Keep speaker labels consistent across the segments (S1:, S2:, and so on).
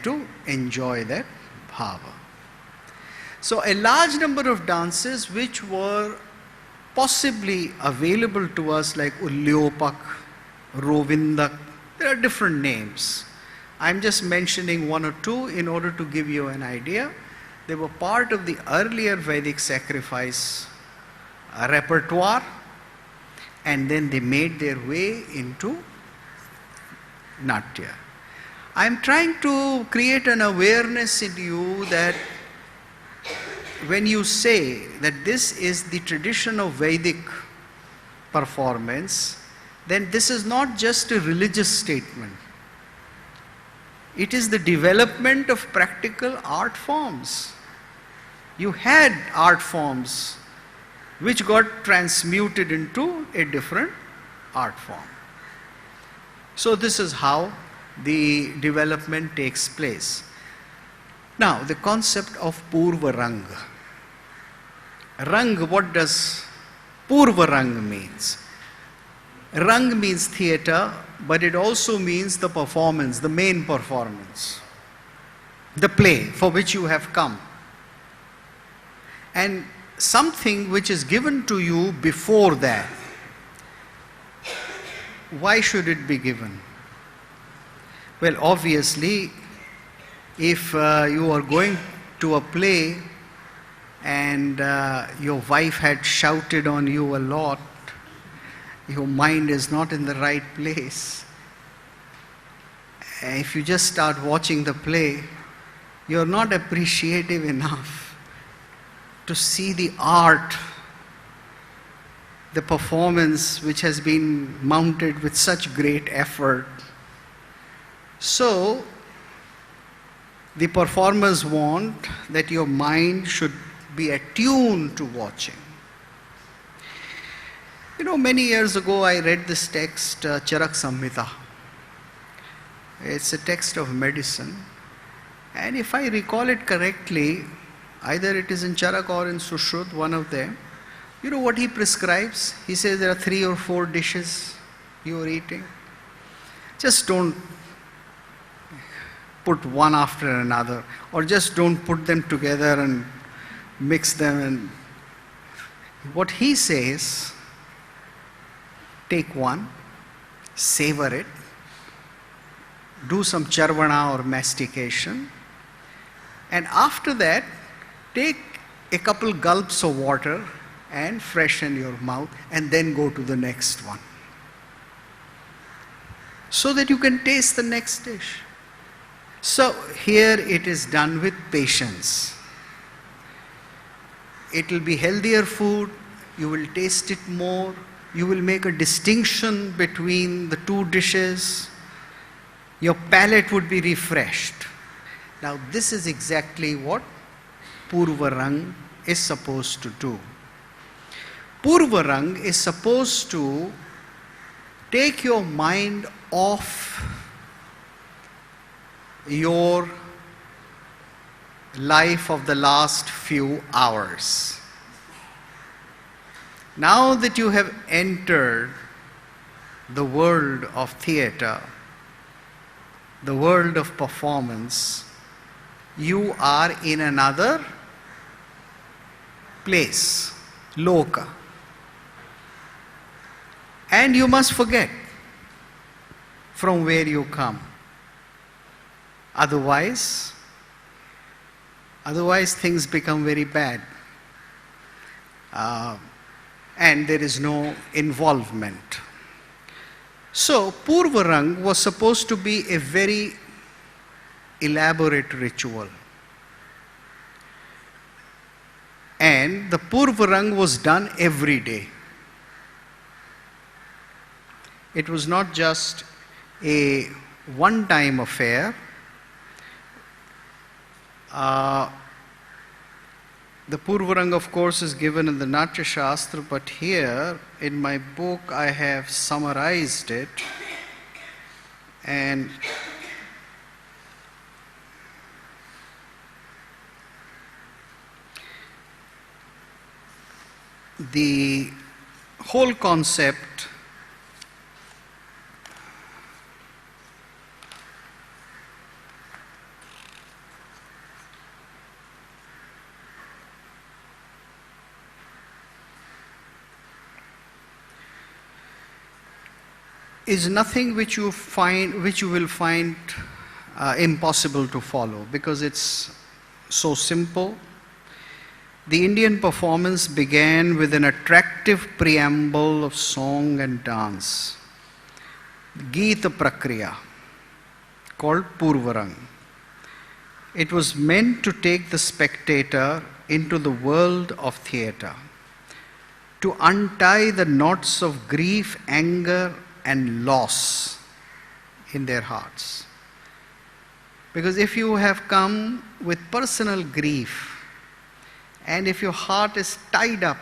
S1: to enjoy that bhava. So a large number of dances which were possibly available to us, like Ullyopak, Rovindak, there are different names. I'm just mentioning one or two in order to give you an idea. They were part of the earlier Vedic sacrifice repertoire, and then they made their way into Natya. I'm trying to create an awareness in you that when you say that this is the tradition of Vedic performance, then this is not just a religious statement. It is the development of practical art forms. You had art forms which got transmuted into a different art form. So this is how the development takes place. Now, the concept of Poorvaranga. Rang, what does Poorvaranga means? Rang means theatre, but it also means the performance, the main performance, the play for which you have come. And something which is given to you before that. Why should it be given? Well, obviously, if you are going to a play and your wife had shouted on you a lot, your mind is not in the right place. If you just start watching the play, you're not appreciative enough to see the art, the performance which has been mounted with such great effort. So, the performers want that your mind should be attuned to watching. You know, many years ago I read this text, Charak Samhita. It's a text of medicine. And if I recall it correctly, either it is in Charak or in Sushrut, one of them, you know what he prescribes? He says there are 3 or 4 dishes you are eating. Just don't put one after another, or just don't put them together and mix them. And what he says, take one, savor it, do some charvana or mastication, and after that take a couple gulps of water and freshen your mouth, and then go to the next one, so that you can taste the next dish. So here it is done with patience. It will be healthier food, you will taste it more, you will make a distinction between the 2 dishes, your palate would be refreshed. Now this is exactly what Poorvarang is supposed to do. Poorvarang is supposed to take your mind off your life of the last few hours. Now that you have entered the world of theatre, the world of performance, you are in another place, loka. And you must forget from where you come. Otherwise things become very bad. And there is no involvement. So, Poorvarang was supposed to be a very elaborate ritual. And the Poorvarang was done every day. It was not just a one-time affair. The Poorvarang, of course, is given in the Natya Shastra, but here in my book I have summarized it, and the whole concept is nothing which you will find impossible to follow, because it's so simple. The Indian performance began with an attractive preamble of song and dance, Geeta Prakriya, called Poorvaranga. It was meant to take the spectator into the world of theatre, to untie the knots of grief, anger, and loss in their hearts. Because if you have come with personal grief, and if your heart is tied up,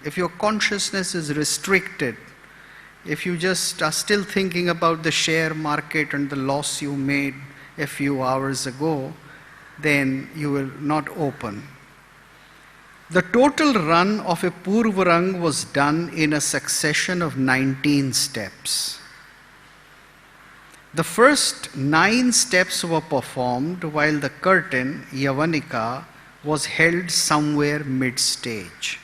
S1: if your consciousness is restricted, if you just are still thinking about the share market and the loss you made a few hours ago, then you will not open. The total run of a Poorvaranga was done in a succession of 19 steps. The first 9 steps were performed while the curtain, Yavanika, was held somewhere mid-stage.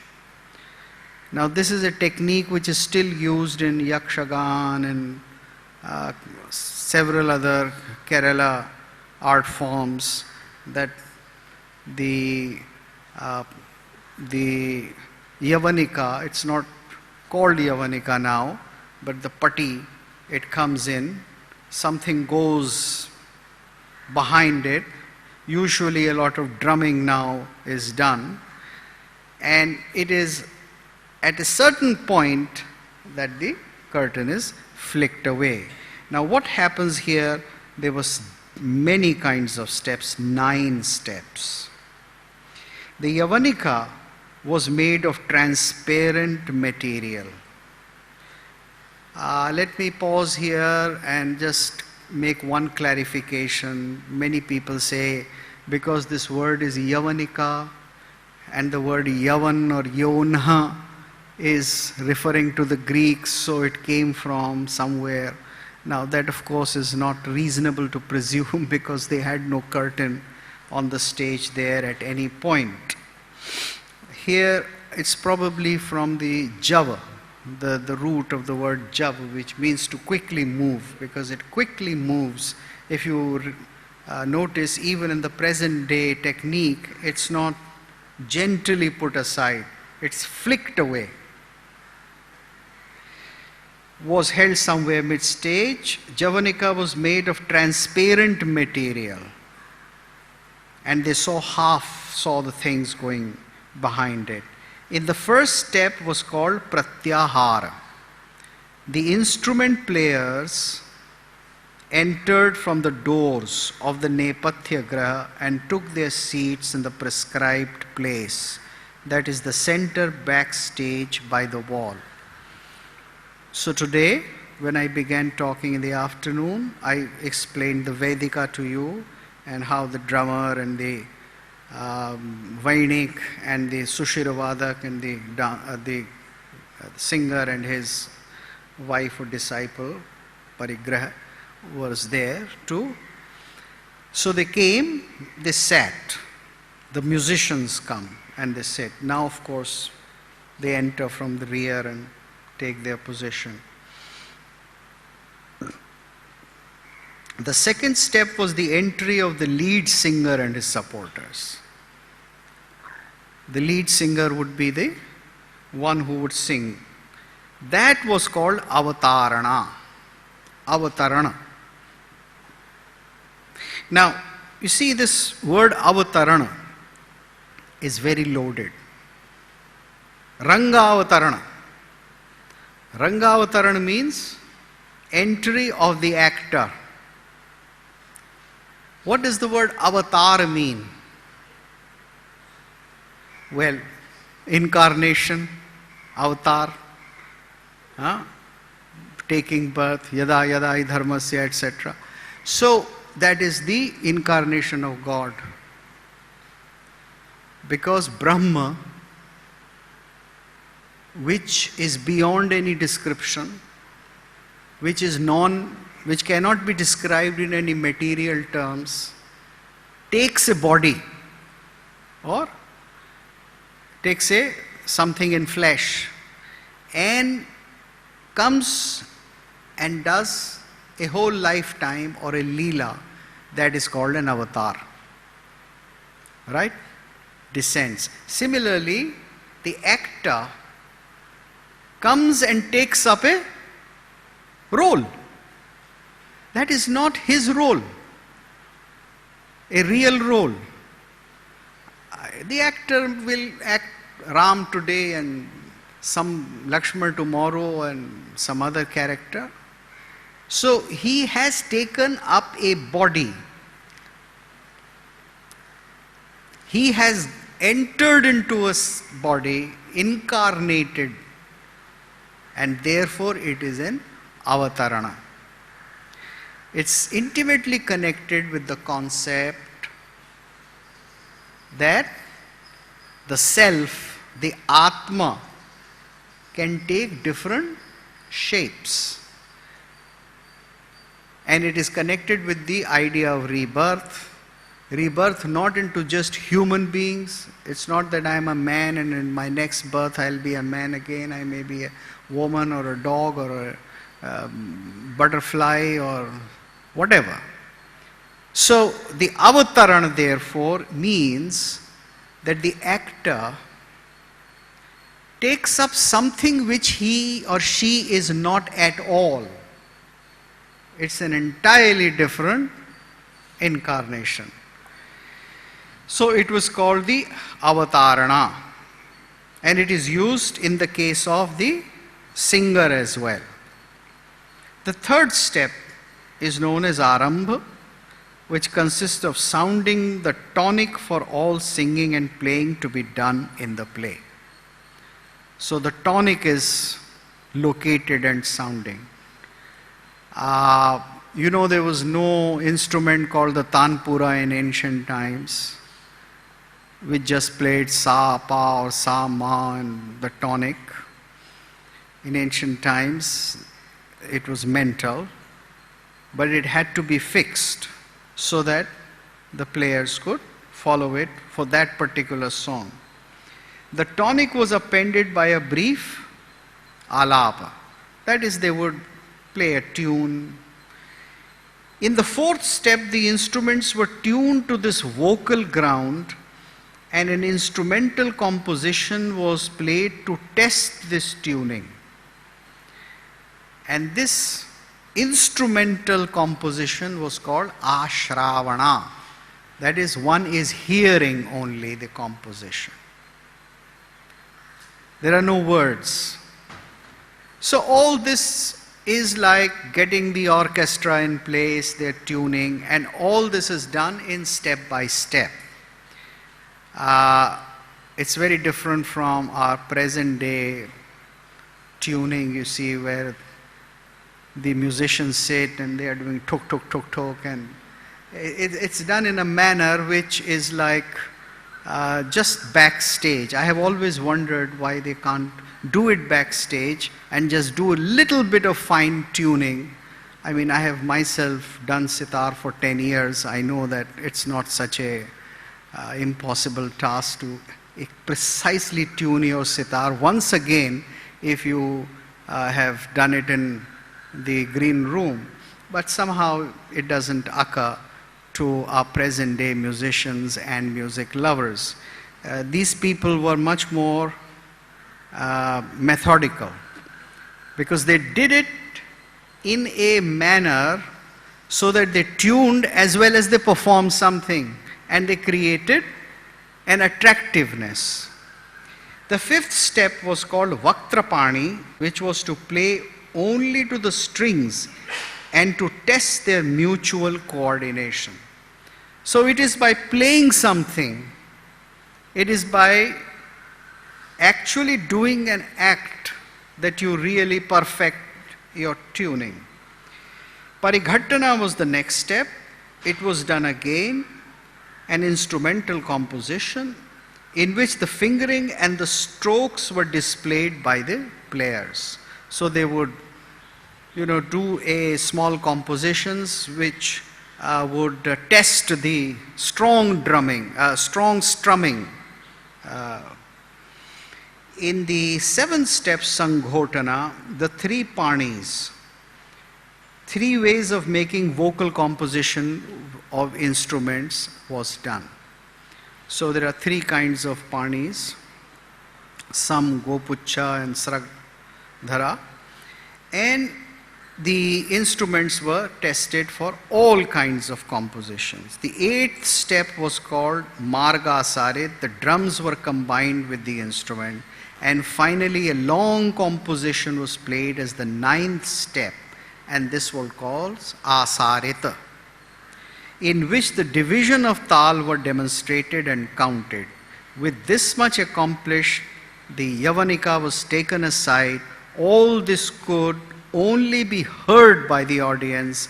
S1: Now this is a technique which is still used in Yakshagan and several other Kerala art forms, that the Yavanika, it's not called Yavanika now, but the patti, it comes in, something goes behind it. Usually a lot of drumming now is done, and it is at a certain point that the curtain is flicked away. Now what happens here, there was many kinds of steps, 9 steps. The Yavanika was made of transparent material. Let me pause here and just make one clarification. Many people say, because this word is Yavanika and the word Yavan or Yonha is referring to the Greeks, so it came from somewhere. Now that of course is not reasonable to presume, because they had no curtain on the stage there at any point. Here it's probably from the Java, the root of the word Java, which means to quickly move, because it quickly moves. If you notice, even in the present day technique, it's not gently put aside, it's flicked away. Was held somewhere mid-stage. Javanika was made of transparent material, and they saw the things going behind it. In the first step was called Pratyahara. The instrument players entered from the doors of the Nepathya Graha and took their seats in the prescribed place, that is the center backstage by the wall. So today, when I began talking in the afternoon, I explained the Vedika to you, and how the drummer and the Vainik and the Sushiravadak and the singer and his wife or disciple, Parigraha, was there too. So they came, they sat. The musicians come and they sit. Now of course they enter from the rear and take their position. The second step was the entry of the lead singer and his supporters. The lead singer would be the one who would sing. That was called Avatarana. Avatarana. Now, you see, this word Avatarana is very loaded. Ranga Avatarana. Ranga Avatarana means entry of the actor. What does the word avatar mean? Well, incarnation, avatar, taking birth, yada yada dharmasya, etc. So that is the incarnation of God. Because Brahma, which is beyond any description, which cannot be described in any material terms, takes a body or takes something in flesh and comes and does a whole lifetime or a leela, that is called an avatar. Right? Descends. Similarly, the actor comes and takes up a role. That is not his role, a real role. The actor will act Ram today and some Lakshmana tomorrow and some other character. So he has taken up a body. He has entered into a body, incarnated, and therefore it is an avatarana. It's intimately connected with the concept that the self, the Atma, can take different shapes. And it is connected with the idea of rebirth. Rebirth not into just human beings. It's not that I am a man and in my next birth I'll be a man again. I may be a woman or a dog or a butterfly or whatever. So the avatarana therefore means that the actor takes up something which he or she is not at all. It's an entirely different incarnation. So it was called the avatarana, and it is used in the case of the singer as well. The third step is known as arambha, which consists of sounding the tonic for all singing and playing to be done in the play. So the tonic is located and sounding. There was no instrument called the tanpura in ancient times, which just played sa, pa or sa, ma and the tonic. In ancient times, it was mental, but it had to be fixed so that the players could follow it for that particular song. The tonic was appended by a brief alapa. That is, they would play a tune. In the fourth step, the instruments were tuned to this vocal ground, and an instrumental composition was played to test this tuning. And this instrumental composition was called ashravana. That is, one is hearing only the composition. There are no words. So all this is like getting the orchestra in place, their tuning, and all this is done in step by step. It's very different from our present day tuning, you see, where the musicians sit and they are doing tok, tok, tok, tok, and it's done in a manner which is like just backstage. I have always wondered why they can't do it backstage and just do a little bit of fine tuning. I mean, I have myself done sitar for 10 years. I know that it's not such a impossible task to precisely tune your sitar. Once again, if you have done it in the green room, but somehow it doesn't occur to our present day musicians and music lovers. These people were much more methodical, because they did it in a manner so that they tuned as well as they performed something, and they created an attractiveness. The fifth step was called Vaktrapani, which was to play only to the strings and to test their mutual coordination. So it is by playing something, it is by actually doing an act that you really perfect your tuning. Parighattana was the next step. It was done again, an instrumental composition in which the fingering and the strokes were displayed by the players. So they would, do a small compositions which would test the strong drumming, strong strumming. In the seventh step, Sanghotana, the three panis three ways of making vocal composition of instruments was done. So there are three kinds of panis, Sam, Gopucha and Sragdhara, and the instruments were tested for all kinds of compositions. The eighth step was called Marga Sarit. The drums were combined with the instrument. And finally, a long composition was played as the ninth step, and this was called Asarita, in which the division of tal were demonstrated and counted. With this much accomplished, the Yavanika was taken aside. All this could only be heard by the audience,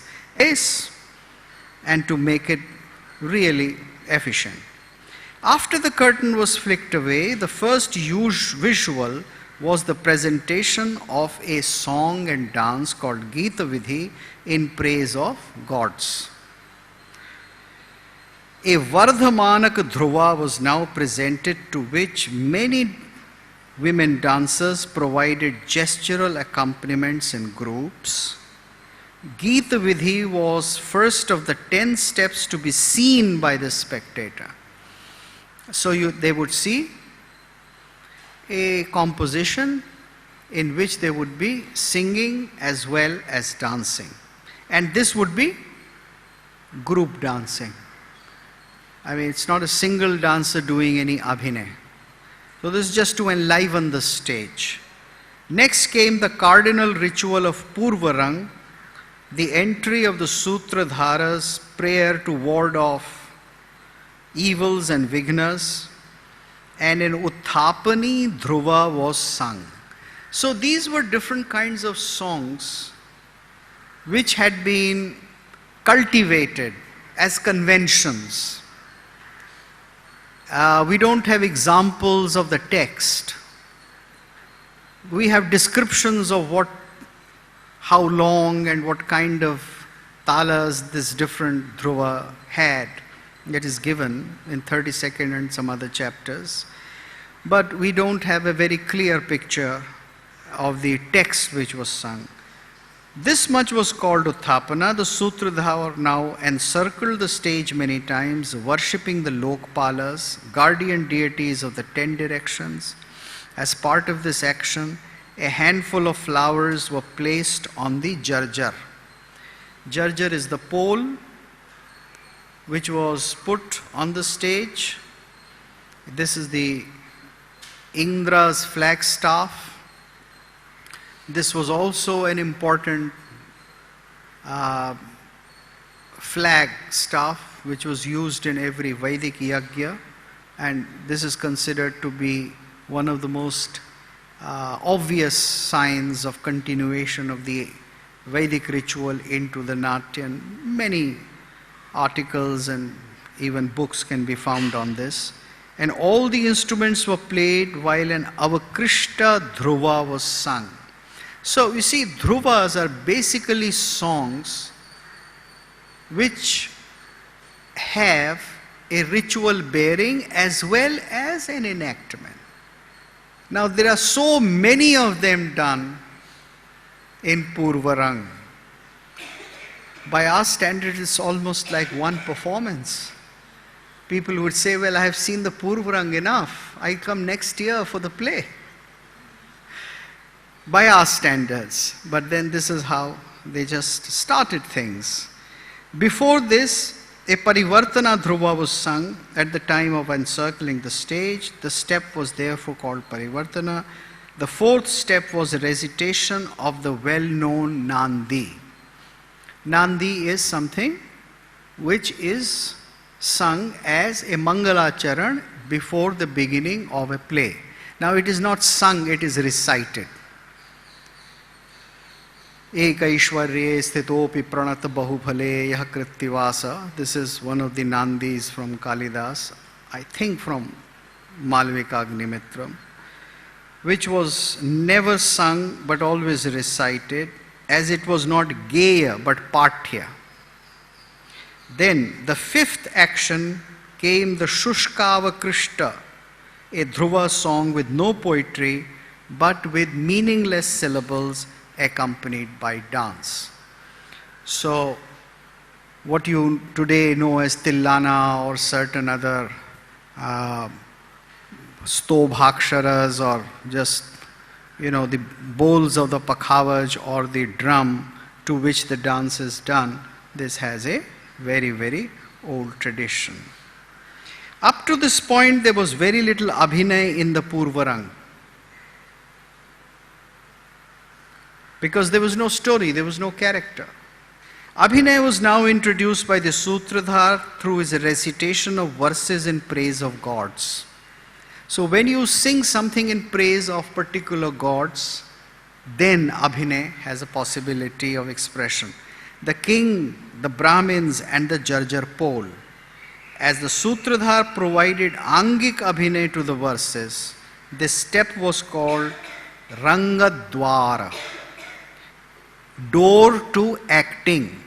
S1: and to make it really efficient. After the curtain was flicked away, the first visual was the presentation of a song and dance called Gita Vidhi in praise of gods. A Vardhamanak Dhruva was now presented, to which many women dancers provided gestural accompaniments in groups. Gita Vidhi was first of the 10 steps to be seen by the spectator. So they would see a composition in which they would be singing as well as dancing. And this would be group dancing. I mean, it's not a single dancer doing any abhinay. So this is just to enliven the stage. Next came the cardinal ritual of Poorvaranga, the entry of the Sutradhara's prayer to ward off evils and vignas, and an Uthapani Dhruva was sung. So these were different kinds of songs which had been cultivated as conventions. We don't have examples of the text. We have descriptions of how long and what kind of talas this different dhruva had. That is given in 32nd and some other chapters. But we don't have a very clear picture of the text which was sung. This much was called Uthapana. The Sutradhara now encircled the stage many times, worshipping the Lokpalas, guardian deities of the 10 directions. As part of this action, a handful of flowers were placed on the jarjar. Jarjar is the pole which was put on the stage. This is the Indra's flagstaff. This was also an important flag staff which was used in every Vedic yajna, and this is considered to be one of the most obvious signs of continuation of the Vedic ritual into the Natya. And many articles and even books can be found on this. And all the instruments were played while an Avakrishta Dhruva was sung. So you see, dhruvas are basically songs which have a ritual bearing as well as an enactment. Now there are so many of them done in Poorvaranga. By our standards, it's almost like one performance. People would say, well, I have seen the Poorvaranga enough. I come next year for the play. By our standards. But then this is how they just started things. Before this, a Parivartana Dhruva was sung at the time of encircling the stage. The step was therefore called Parivartana. The fourth step was a recitation of the well-known Nandi. Nandi is something which is sung as a Mangalacharan before the beginning of a play. Now it is not sung, it is recited. Ekaishwarye sthitopi pranata bahubhale yah krittivasa. This is one of the Nandis from Kalidas, I think from Malvika Agnimitram, which was never sung but always recited, as it was not Geya but Pathya. Then the fifth action came the Shushkava Krishta, a Dhruva song with no poetry but with meaningless syllables accompanied by dance. So, what you today know as Tillana or certain other stobhaksharas, or just, the bowls of the pakhavaj or the drum to which the dance is done, this has a very, very old tradition. Up to this point, there was very little abhinay in the Poorvaranga, because there was no story, there was no character. Abhinay was now introduced by the Sutradhar through his recitation of verses in praise of gods. So when you sing something in praise of particular gods, then Abhinay has a possibility of expression. The king, the Brahmins and the Jarjar pole, as the Sutradhar provided Angik Abhinay to the verses, this step was called Rangadwara, door to acting,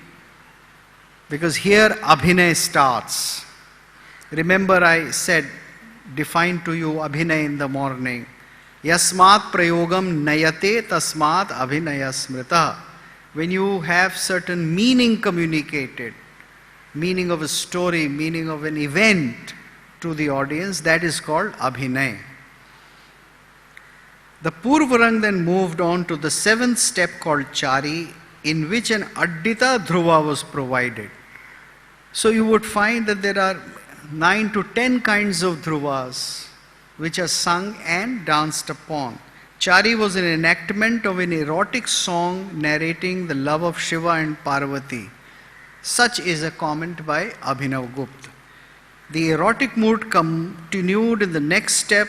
S1: because here Abhinay starts. Remember, I defined to you Abhinay in the morning. Yasmat prayogam nayate tasmat abhinaya smrita. When you have certain meaning communicated, meaning of a story, meaning of an event to the audience, that is called Abhinay. The Poorvaranga then moved on to the seventh step called Chari, in which an Addita Dhruva was provided. So you would find that there are 9 to 10 kinds of Dhruvas which are sung and danced upon. Chari was an enactment of an erotic song narrating the love of Shiva and Parvati. Such is a comment by Abhinav Gupta. The erotic mood continued in the next step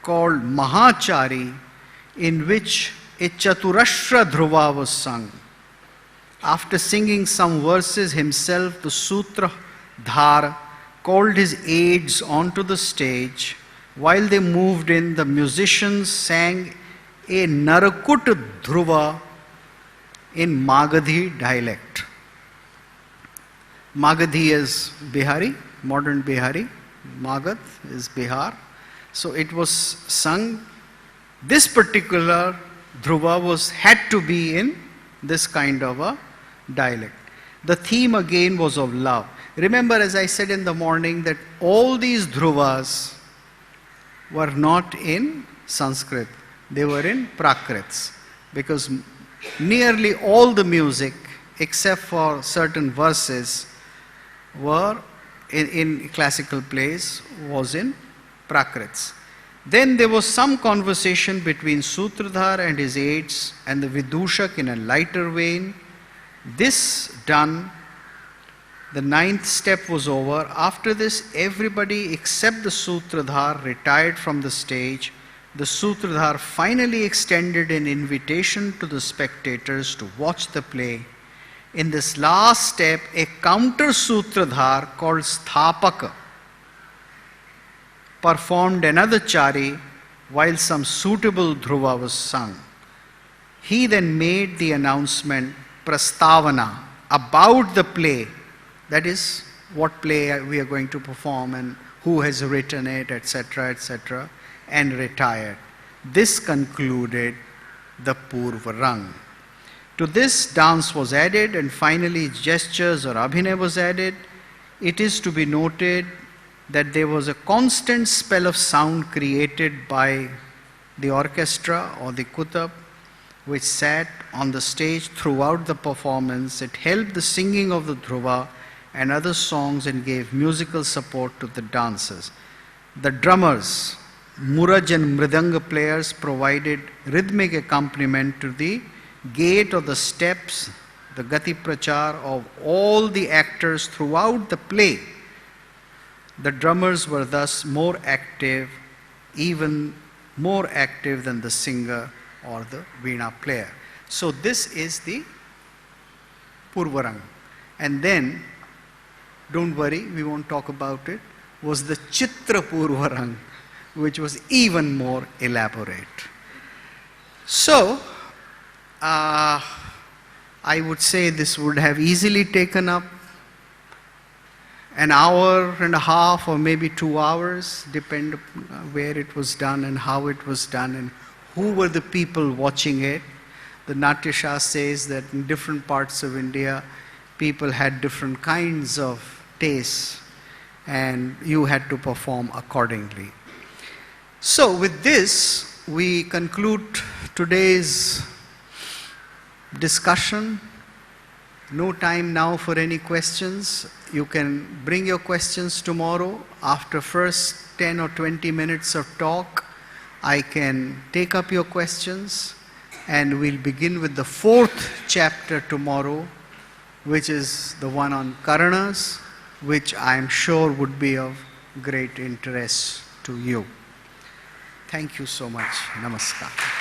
S1: called Mahachari, in which a Chaturashra Dhruva was sung. After singing some verses himself, the Sutradhar called his aides onto the stage. While they moved in, the musicians sang a Narakut Dhruva in Magadhi dialect. Magadhi is Bihari, modern Bihari. Magad is Bihar. So it was sung. This particular Dhruva had to be in this kind of a dialect. The theme again was of love. Remember, as I said in the morning, that all these Dhruvas were not in Sanskrit, they were in Prakrits, because nearly all the music, except for certain verses, were in classical plays, was in Prakrits. Then there was some conversation between Sutradhar and his aides and the Vidushak in a lighter vein. This done, the ninth step was over. After this, everybody except the Sutradhar retired from the stage. The Sutradhar finally extended an invitation to the spectators to watch the play. In this last step, a counter Sutradhar called Sthapaka performed another chari while some suitable dhruva was sung. He then made the announcement, prastavana, about the play, that is, what play we are going to perform and who has written it, etc., and retired. This concluded the Poorvaranga. To this, dance was added, and finally gestures or abhinay was added. It is to be noted that there was a constant spell of sound created by the orchestra or the kutab, which sat on the stage throughout the performance. It helped the singing of the dhruva and other songs and gave musical support to the dancers. The drummers, muraj and mridanga players provided rhythmic accompaniment to the gait or the steps, the gati prachar of all the actors throughout the play. The drummers were thus more active, even more active than the singer or the veena player. So this is the Poorvaranga. And then, don't worry, we won't talk about it, was the Chitra Poorvaranga, which was even more elaborate. So, I would say this would have easily taken up an hour and a half or maybe 2 hours, depend where it was done and how it was done and who were the people watching it. The Natya Shastra says that in different parts of India, people had different kinds of tastes, and you had to perform accordingly. So with this, we conclude today's discussion. No time now for any questions. You can bring your questions tomorrow. After first 10 or 20 minutes of talk, I can take up your questions, and we'll begin with the 4th chapter tomorrow, which is the one on Karanas, which I'm sure would be of great interest to you. Thank you so much. Namaskar.